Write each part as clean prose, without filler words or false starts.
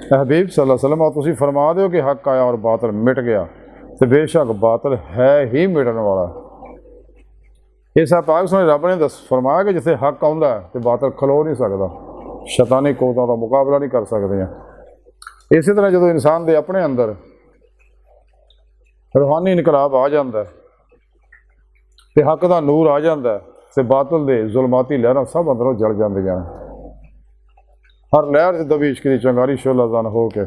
हबीब सल्लल्लाहु अलैहि वसल्लम और तुसीं फरमा दो कि हक आया और बातल मिट गया, तो बेशक बातल है ही मिटन वाला। इस पाक सोने रब ने फरमाया कि जिथे हक आउंदा है तो बातल खलो नहीं सकता, शैतानी कोतां दा मुकाबला नहीं कर सकते हैं। इस तरह जो इंसान के अपने अंदर रूहानी इनकलाब आ जाता है तो हक का नूर आ जाता है, तो बातल के जुलमाती लहरां सब अंदरों जल जांदियां ने। हर लहर से दबी इश्क की चंगारी शोलाजान हो के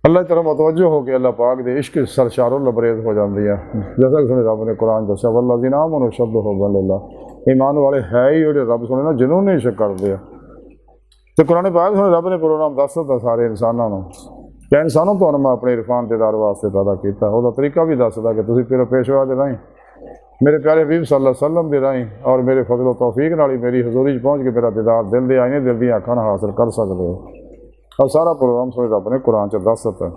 अल्लाह की तरफ मुतवज्जो हो के अल्लाह पाक दे इश्क सरशारो लबरेज हो जाती है। जैसा कि सुने रब ने कुरान दस्या वल्लज़ीना आमनू अशद्दु हुब्बन लिल्लाह, ईमान वाले है ही जो रब सुने ना जिन्होंने इश्क करते हैं। तो कुरान पाक सुने रब ने प्रोग्राम दस दिता सारे इंसानों को, क्या इंसानों तो मैं अपने इरफान देदार वास्ते पैदा किया, वह तरीका भी दसदा कि तुम फिर पेशवा के राही मेरे प्यारे हबीब सल्लल्लाहु अलैहि वसल्लम के राही और मेरे फजलो तौफीक नाल ही मेरी हजूरी पहुँच के मेरा दीदार दिल दे आईने दिल दी अखां हासिल कर सकते हो। और सारा प्रोग्राम सुने रब ने कुरान च दस दिता।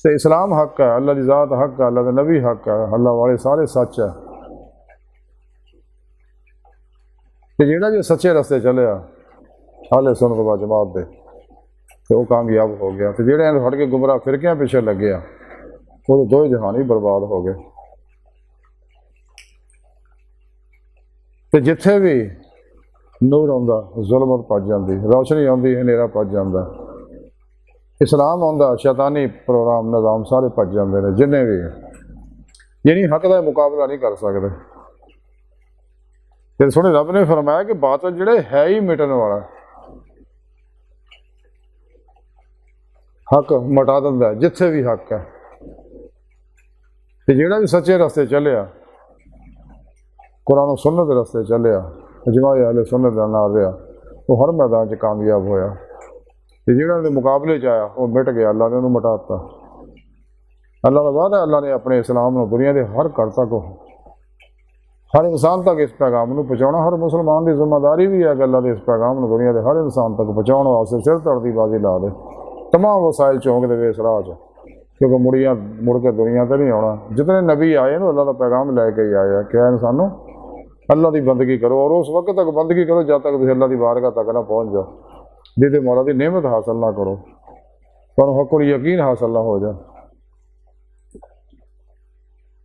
तो इस्लाम हक है, अल्लाह की ज़ात हक है, अल्लाह के नबी हक है, अल्लाह वाले सारे सच है। तो जोड़ा जो सच्चे रस्ते चलिया हाले सुन के बाद जमात दे तो वह कामयाब हो गया, तो जोड़े हट के गुमराह फिरकियां पिछे लगे वो दो ही जहान ही बर्बाद हो गए। तो जिथे भी नूर आंदा जुल्मत भज जाती, रोशनी आती हनेरा भज जाता, इस्लाम आंदा शैतानी प्रोग्राम निज़ाम सारे भज जाते हैं जिन्हें भी, यानी हक का मुकाबला नहीं कर सकते। फिर सुने रब ने फरमाया कि बातल जिहड़े है ही मिटन वाला, हक मटा दिंदा है जिथे भी हक है। तो जिहड़ा भी सच्चे रस्ते चलिया कुरान सुन्नत के रस्ते चलिया जमाए अहले सुन्नत दा नाल रहा वो हर मैदान च कामयाब होया। तो जिहड़ा उहदे मुकाबले च आया वो मिट गया, अल्लाह ने उन्होंने मिटा दिता। अल्लाह का वादा अल्लाह ने अपने इस्लाम को दुनिया के हर घर तक हर इंसान तक इस पैगाम को पहुँचाना हर मुसलमान की जिम्मेदारी भी है कि अल्लाह के इस पैगाम को दुनिया के हर इंसान तक पहुँचाने वास्ते सिर धड़ की बाजी ला दे, तमाम वसाइल चौंक दे इस राह च, क्योंकि मुड़ के दुनिया तो नहीं आना। जितने नबी आए ना अल्लाह का पैगाम लैके ही आए, क्या इंसानों अल्लाह की बंदगी करो और उस वक्त तक बंदगी करो जब तक तुम अल्लाह की बारगाह तक ना पहुँच जाओ, जिसे मौला की नेमत हासिल ना करो, पर हक यकीन हासिल ना हो जाए।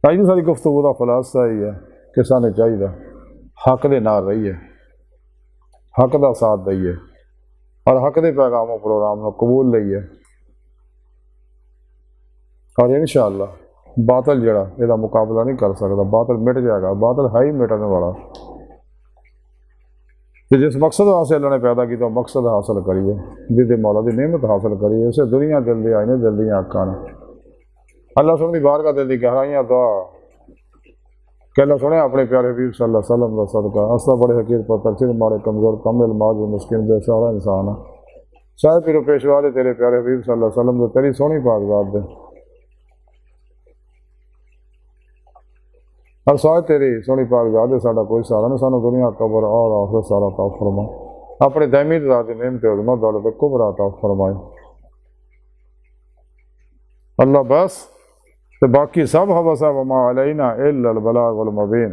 अज की सारी गुफ्तगू का खुलासा ही है कि सानू चाहिए हक दे नाल रहीए, हक का साथ दईए और हक के पैगाम प्रोग्राम को कबूल लईए, और इंशाअल्लाह बातल जड़ा इसका मुकाबला नहीं कर सकता, बातल मिट जाएगा, बातल है ही मिटने वाला। तो जिस मकसद वास्ते अल्लाह ने पैदा किया मकसद हासिल करिए, जिसे मौला की नेमत हासिल करिए, उसे दुनिया दिल दे आईने दिल दियाँ अखां ने अल्लाह सुन की बारगाह दिल की गहराइयां दुआ कि अल्लाह सुने अपने प्यारे हबीब सल्लल्लाहु अलैहि वसल्लम का सदका। असा बड़े हकीर पत्थर चिर मारे कमजोर कमिल माज मुस्किन दे सारा इंसान शायद फिर पेशवा दे तेरे प्यारे हबीब सल्लल्लाहु अलैहि वसल्लम तेरी सोहनी पाकज़ात दे और साथ तेरी सोहनी पाकज़ात दे साडा कोई सहारा नहीं, सानू दुनिया कबर और आखिरत सारा अता फरमा, अपने दायमी रज़ा दी नेमत उज़्मा दौलत कुबरा अता फरमाए अल्लाह। बस तो बाकी सब हवसा वमा अलैना इल्लल बलागुल मुबीन।